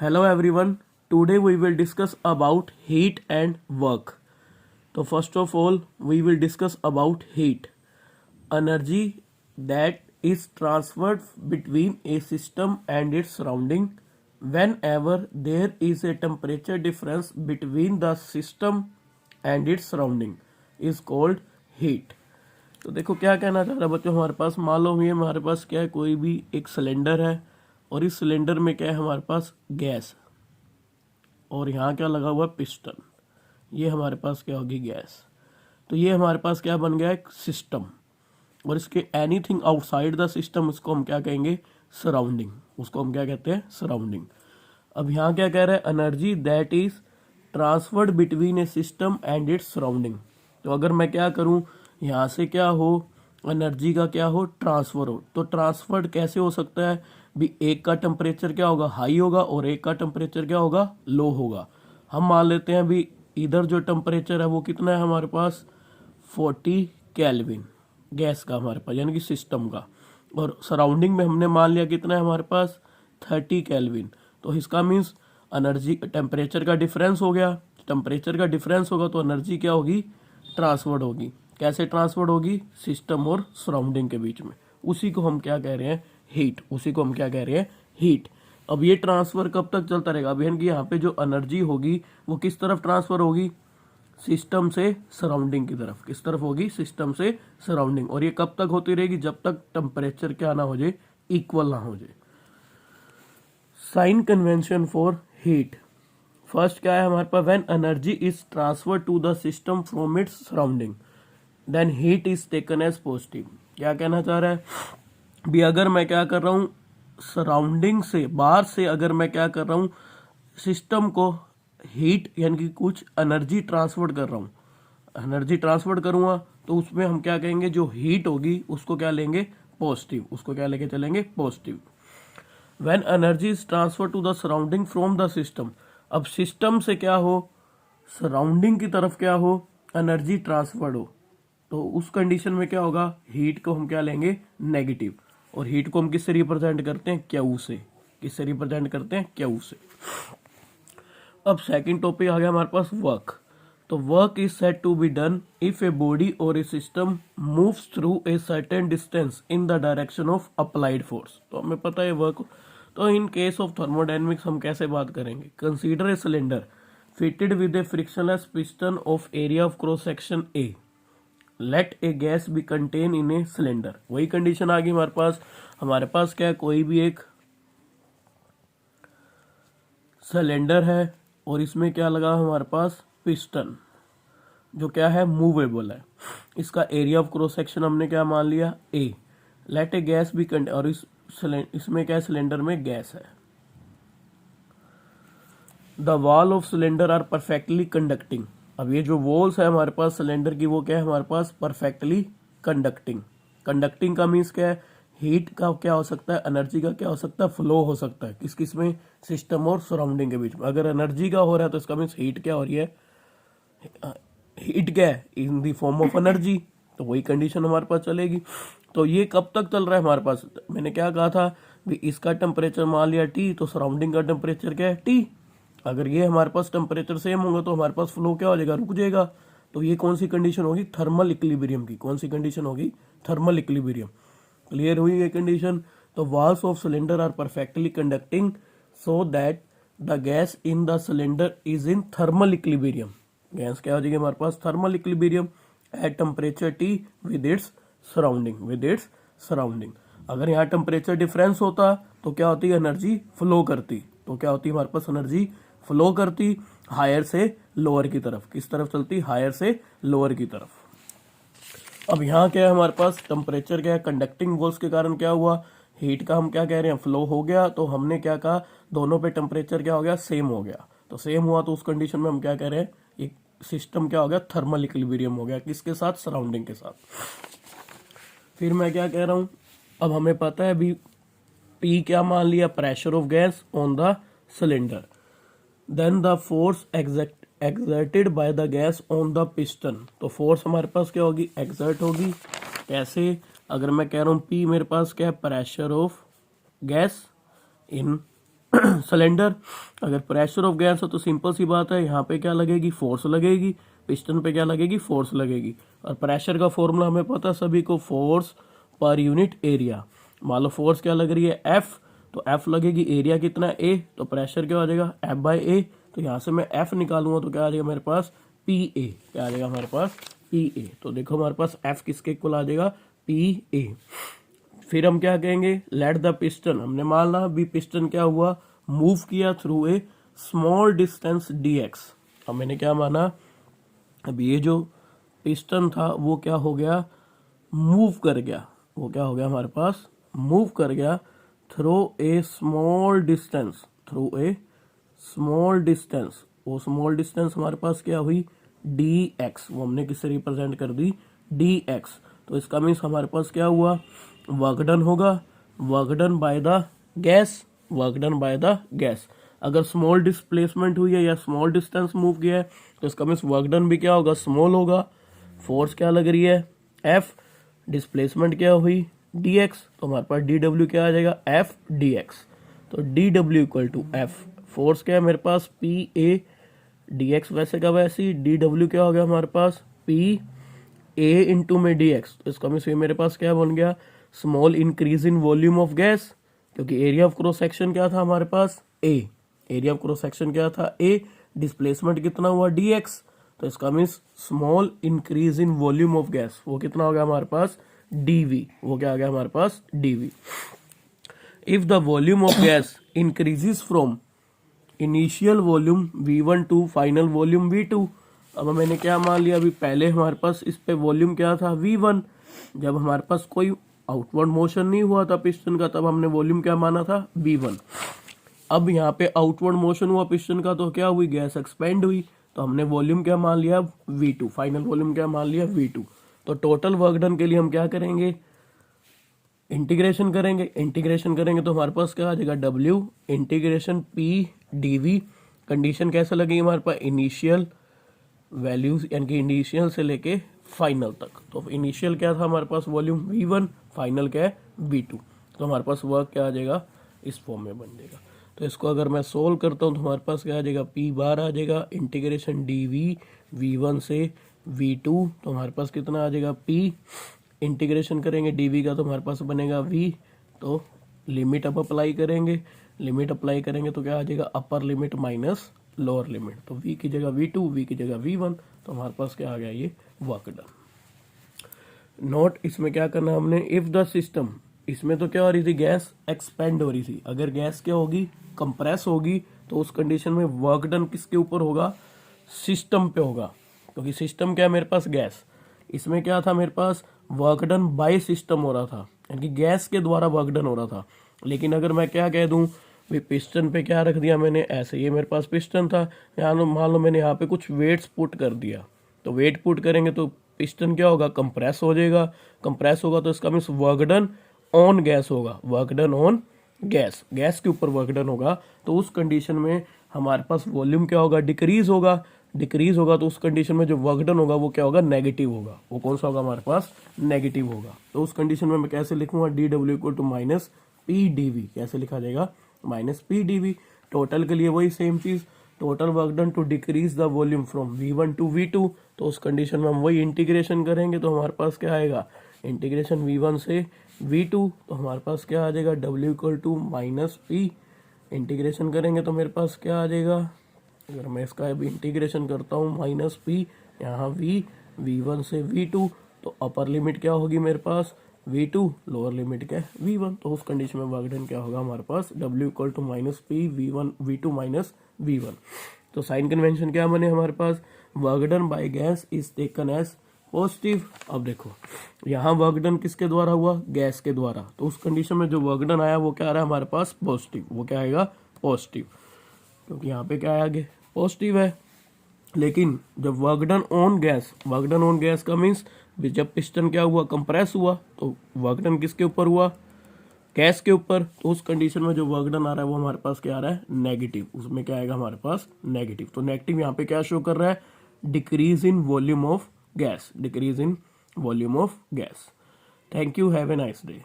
Hello everyone. Today we will discuss about heat and work. So first of all, we will discuss about heat. Energy that is transferred between a system and its surrounding whenever there is a temperature difference between the system and its surrounding is called heat. तो देखो क्या कहना चाह रहा है बच्चों, हमारे पास मान लो ये हमारे पास क्या है, कोई भी एक सिलेंडर है और इस सिलेंडर में क्या है हमारे पास गैस, और यहाँ क्या लगा हुआ है पिस्टन। ये हमारे पास क्या होगी गैस। तो ये हमारे पास क्या बन गया एक सिस्टम, और इसके एनीथिंग आउटसाइड द सिस्टम उसको हम क्या कहेंगे सराउंडिंग, उसको हम क्या कहते हैं सराउंडिंग। अब यहाँ क्या कह रहा है energy that is transferred between A system and its surrounding. तो अगर मैं क्या करूँ यहाँ से क्या हो एनर्जी का क्या हो ट्रांसफर हो, तो ट्रांसफर्ड कैसे हो सकता है भी, एक का टेम्परेचर क्या होगा हाई होगा और एक का टेम्परेचर क्या होगा लो होगा। हम मान लेते हैं भी इधर जो टेम्परेचर है वो कितना है हमारे पास 40 केल्विन गैस का हमारे पास यानी कि सिस्टम का, और सराउंडिंग में हमने मान लिया कितना है हमारे पास 30 केल्विन। तो इसका मीन्स एनर्जी टेम्परेचर का डिफरेंस हो गया, टेम्परेचर का डिफरेंस होगा तो एनर्जी क्या होगी ट्रांसफर्ड होगी। कैसे ट्रांसफर्ड होगी सिस्टम और सराउंडिंग के बीच में, उसी को हम क्या कह रहे हैं हीट, उसी को हम क्या कह रहे हैं हीट। अब ये ट्रांसफर कब तक चलता रहेगा, अब यानी कि यहाँ पे जो एनर्जी होगी वो किस तरफ ट्रांसफर होगी सिस्टम से सराउंडिंग की तरफ, किस तरफ होगी सिस्टम से सराउंडिंग। और ये कब तक होती रहेगी जब तक टेम्परेचर क्या ना हो जाए इक्वल ना हो जाए। Sign convention for heat, first क्या है हमारे पास when energy is transfer to the system from its surrounding then heat is taken as positive. क्या कहना चाह रहा है भी, अगर मैं क्या कर रहा हूँ सराउंडिंग से बाहर से अगर मैं क्या कर रहा हूँ सिस्टम को हीट यानी कि कुछ एनर्जी ट्रांसफर कर रहा हूँ, एनर्जी ट्रांसफर करूँगा तो उसमें हम क्या कहेंगे जो हीट होगी उसको क्या लेंगे पॉजिटिव, उसको क्या लेके चलेंगे positive. When energy is transfer to the surrounding from the system, अब सिस्टम से क्या हो सराउंडिंग की तरफ क्या हो एनर्जी ट्रांसफर्ड हो, तो उस कंडीशन में क्या होगा हीट को हम क्या लेंगे नेगेटिव, और हीट को हम किससे रिप्रेजेंट करते हैं क्यू से, किससे रिप्रेजेंट करते हैं क्यू से। अब सेकंड टॉपिक आ गया हमारे पास वर्क। तो work is said to be done if a body और a system moves through a certain distance in the direction of applied force. तो हमें पता है वर्क। तो इन केस ऑफ थर्मोडायनेमिक्स हम कैसे बात करेंगे, consider a cylinder fitted with a frictionless piston of area of cross section A, let a gas be contain in a cylinder. वही कंडीशन आ गई हमारे पास क्या है कोई भी एक सिलेंडर है और इसमें क्या लगा हमारे पास पिस्टन जो क्या है मूवेबल है, इसका एरिया ऑफ क्रॉस सेक्शन हमने क्या मान लिया A, let a gas be contain, और इसमें क्या सिलेंडर में गैस है। The wall of cylinder are perfectly conducting, अब ये जो वॉल्स है हमारे पास सिलेंडर की वो क्या है हमारे पास परफेक्टली कंडक्टिंग। कंडक्टिंग का मीन्स क्या है हीट का क्या हो सकता है एनर्जी का क्या हो सकता है फ्लो हो सकता है किस किस में सिस्टम और सराउंडिंग के बीच में। अगर एनर्जी का हो रहा है तो इसका मीन्स हीट क्या हो रही है, हीट क्या है in the form of energy, तो वही कंडीशन हमारे पास चलेगी। तो ये कब तक चल रहा है हमारे पास, मैंने क्या कहा था भी इसका टेम्परेचर मान लिया टी, तो सराउंडिंग का टेम्परेचर क्या है टी। अगर ये हमारे पास टेम्परेचर सेम होगा तो हमारे पास फ्लो क्या हो जाएगा रुक जाएगा। तो ये कौन सी कंडीशन होगी थर्मल इक्विलिब्रियम की, कौन सी कंडीशन होगी थर्मल इक्विलिब्रियम। क्लियर हुई ये कंडीशन। तो walls of cylinder are perfectly conducting so that the gas in the cylinder is in thermal equilibrium. Gas क्या हो जाएगी हमारे पास thermal equilibrium at temperature T with its surrounding. अगर यहाँ टेम्परेचर डिफरेंस होता तो क्या होती एनर्जी फ्लो करती, तो क्या होती हमारे पास एनर्जी फ्लो करती हायर से लोअर की तरफ, किस तरफ चलती हायर से लोअर की तरफ। अब यहाँ क्या है हमारे पास टेम्परेचर क्या है कंडक्टिंग वॉल्स के कारण क्या हुआ हीट का हम क्या कह रहे हैं फ्लो हो गया, तो हमने क्या कहा दोनों पे टेम्परेचर क्या हो गया सेम हो गया। तो सेम हुआ तो उस कंडीशन में हम क्या कह रहे हैं एक सिस्टम क्या हो गया थर्मल इक्विलिब्रियम हो गया, किसके साथ सराउंडिंग के साथ। फिर मैं क्या कह रहा हूँ अब हमें पता है अभी P क्या मान लिया pressure of gas on the cylinder, then the force exerted by the gas on the piston. तो फोर्स हमारे पास क्या होगी एक्सर्ट होगी, कैसे अगर मैं कह रहा हूँ P मेरे पास क्या है pressure of gas in cylinder, अगर प्रेशर ऑफ गैस हो तो सिंपल सी बात है, यहाँ पे क्या लगेगी, फोर्स लगेगी, पिस्टन पे क्या लगेगी, फोर्स लगेगी। और प्रेशर का फॉर्मूला हमें पता सभी को, फोर्स पर यूनिट एरिया। मान लो फोर्स क्या लग रही है, एफ, तो एफ लगेगी, एरिया कितना है, ए, तो प्रेशर क्या हो जाएगा, एफ बाई ए। तो यहाँ से मैं एफ निकालूंगा तो क्या आ जाएगा मेरे पास, पी ए, क्या आ जाएगा हमारे पास, पी ए। तो देखो हमारे पास एफ किसके इक्वल आ जाएगा, पी ए। फिर हम क्या कहेंगे, लेट द पिस्टन, हमने माना भी पिस्टन क्या हुआ, मूव किया through a small distance D x. अब मैंने क्या माना, अब ये जो पिस्टन था वो क्या हो गया, मूव कर गया, वो क्या हो गया हमारे पास, मूव कर गया through a small distance, through a small distance. वो स्मॉल डिस्टेंस हमारे पास क्या हुई, डी एक्स, वो हमने किससे रिप्रेजेंट कर दी, डी एक्स। तो इसका मीन्स हमारे पास क्या हुआ, वर्क डन होगा, work done bye the gas, work done bye the gas. अगर स्मॉल डिस्प्लेसमेंट हुई है या स्मॉल डिस्टेंस मूव किया है तो इसका मीन्स वर्क डन भी क्या होगा, स्मॉल होगा। फोर्स क्या लग रही है, एफ, डिस्प्लेसमेंट क्या हुई, डी एक्स, तो हमारे पास डी डब्ल्यू क्या आ जाएगा, एफ डी एक्स। तो D W equal to F, force क्या है मेरे पास, पी ए, डी एक्स वैसे का वैसे ही, डी डब्ल्यू क्या हो गया हमारे पास, पी ए इंटू में डी एक्स। तो इसका मीन्स मेरे पास क्या बन गया, small increase in volume of gas, क्योंकि एरिया ऑफ क्रॉस सेक्शन क्या था हमारे पास, ए, एरिया ऑफ क्रॉस सेक्शन क्या था, ए, डिस्प्लेसमेंट कितना हुआ, डी एक्स। तो इसका means small increase in volume of gas, वो कितना हो गया हमारे पास, डीवी, वो क्या आ गया हमारे पास, dV. If the volume of gas increases from initial volume V1 to final volume V2। अब मैंने क्या मान लिया, अभी पहले हमारे पास इस पे वॉल्यूम क्या था, V1, जब हमारे पास कोई आउटवर्ड मोशन नहीं हुआ था पिस्टन का तब हमने वॉल्यूम क्या माना था, V1। अब यहाँ पे आउटवर्ड मोशन हुआ पिस्टन का तो क्या हुई, गैस एक्सपेंड हुई, तो हमने वॉल्यूम क्या मान लिया, V2, फाइनल वॉल्यूम क्या मान लिया, V2। तो टोटल वर्क डन के लिए हम क्या करेंगे, इंटीग्रेशन करेंगे, इंटीग्रेशन करेंगे तो हमारे पास क्या आ जाएगा, W integration P dV। Condition कैसे लगेगी हमारे पास, इनिशियल वैल्यूज यानी कि इनिशियल से लेके फाइनल तक। तो इनिशियल क्या था हमारे पास, वॉल्यूम V1, फाइनल क्या है, V2। तो हमारे पास वर्क क्या आ जाएगा, इस फॉर्म में बन जाएगा। तो इसको अगर मैं सोल्व करता हूँ तो हमारे पास क्या आ जाएगा, P बार आ जाएगा, इंटीग्रेशन dV V1 से V2, तो हमारे पास कितना आ जाएगा, P, इंटीग्रेशन करेंगे dV का तो हमारे पास बनेगा V। तो लिमिट अब अप्लाई करेंगे, लिमिट अप्लाई करेंगे तो क्या आ जाएगा, upper limit minus lower limit. तो V की जगह V2, V की जगह V1, तो हमारे पास क्या आ गया, ये वर्क डन। नोट, इसमें क्या करना है हमने, इफ द सिस्टम, इसमें तो क्या हो रही थी, गैस एक्सपेंड हो रही थी। अगर गैस क्या होगी, कंप्रेस होगी, तो उस कंडीशन में वर्क डन किसके ऊपर होगा, सिस्टम पे होगा, क्योंकि सिस्टम क्या है मेरे पास, गैस। इसमें क्या था मेरे पास, वर्क डन बाय सिस्टम हो रहा था, यानी कि गैस के द्वारा वर्क डन हो रहा था। लेकिन अगर मैं क्या कह दूं, भाई पिस्टन पे क्या रख दिया मैंने, ऐसे ये मेरे पास पिस्टन था, यहाँ मान लो मैंने यहाँ पे कुछ वेट्स पुट कर दिया, तो वेट पुट करेंगे तो पिस्टन क्या होगा, कंप्रेस हो जाएगा, कंप्रेस होगा तो इसका means work done on gas होगा, work done on gas, gas के ऊपर वर्क डन होगा। तो उस कंडीशन में हमारे पास वॉल्यूम क्या होगा, डिक्रीज होगा, डिक्रीज होगा तो उस कंडीशन में जो वर्क डन होगा वो क्या होगा, नेगेटिव होगा। वो कौन सा होगा हमारे पास, नेगेटिव होगा। तो उस कंडीशन में मैं कैसे लिखूंगा, D W equal to minus P DV, कैसे लिखा जाएगा, माइनस पी डीवी। टोटल के लिए वही सेम चीज, total work done to decrease the volume from V1 to V2। तो उस कंडीशन में हम वही इंटीग्रेशन करेंगे तो हमारे पास क्या आएगा, इंटीग्रेशन V1 से V2, तो हमारे पास क्या आ जाएगा, W equal to minus P. Integration करेंगे तो मेरे पास क्या आ जाएगा, अगर मैं इसका अभी इंटीग्रेशन करता हूँ, माइनस पी, यहाँ V1 से V2, तो अपर लिमिट क्या होगी मेरे पास, V2, लोअर लिमिट क्या है, V1। तो उस कंडीशन में वर्क डन क्या होगा हमारे पास, W equal to minus P V1 V2 minus V1। तो साइन कन्वेंशन क्या बने हमारे पास, work done by gas is taken as positive. अब देखो यहाँ वर्क डन किसके द्वारा हुआ, गैस के द्वारा, तो उस कंडीशन में जो वर्क डन आया वो क्या आ रहा है हमारे पास, पॉजिटिव। वो क्या आएगा, पॉजिटिव, क्योंकि यहाँ पे क्या है आगे, पॉजिटिव है। लेकिन जब work done on gas, work done on gas का मीन्स जब पिस्टन क्या हुआ, कंप्रेस हुआ, तो वर्क डन किसके ऊपर हुआ, गैस के ऊपर। तो उस कंडीशन में जो वर्क डन आ रहा है वो हमारे पास क्या आ रहा है, नेगेटिव। उसमें क्या आएगा हमारे पास, नेगेटिव। तो नेगेटिव यहाँ पे क्या शो कर रहा है, decrease in volume of gas, decrease in volume of gas. Thank you, have a nice day.